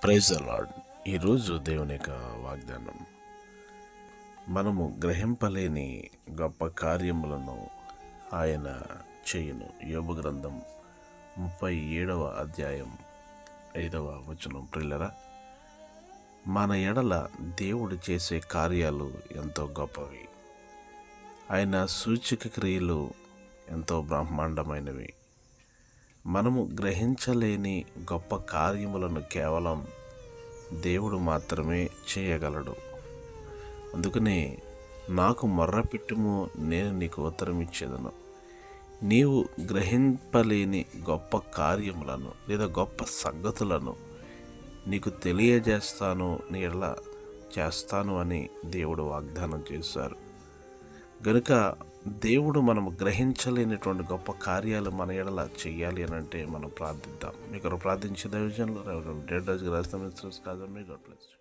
Praise the lord. ఈరోజు దేవుని యొక్క వాగ్దానం, మనము గ్రహింపలేని గొప్ప కార్యములను ఆయన చేయును. యోబు గ్రంథం 37వ అధ్యాయం 5వ వచనం. ప్రియులరా, మన ఎడల దేవుడు చేసే కార్యాలు ఎంతో గొప్పవి. ఆయన సూచక క్రియలు ఎంతో బ్రహ్మాండమైనవి. మనము గ్రహించలేని గొప్ప కార్యములను కేవలం దేవుడు మాత్రమే చేయగలడు. అందుకనే నాకు మొర్రపెట్టుము, నేను నీకు ఉత్తరం ఇచ్చేదను. నీవు గ్రహింపలేని గొప్ప కార్యములను లేదా గొప్ప సంగతులను నీకు తెలియజేస్తాను, నీ ఎడల చేస్తాను అని దేవుడు వాగ్దానం చేశారు. గనుక దేవుడు మనము గ్రహించలేనటువంటి గొప్ప కార్యాలు మన ఎడల చెయ్యాలి అని అంటే మనం ప్రార్థిద్దాం. మీకు ప్రార్థించే దైవజనులు రెవరెండ్ డేవిడ్ రాజ్ గారు రాసిన మెసేజ్ కాదు. మీ గాడ్ బ్లెస్ యు.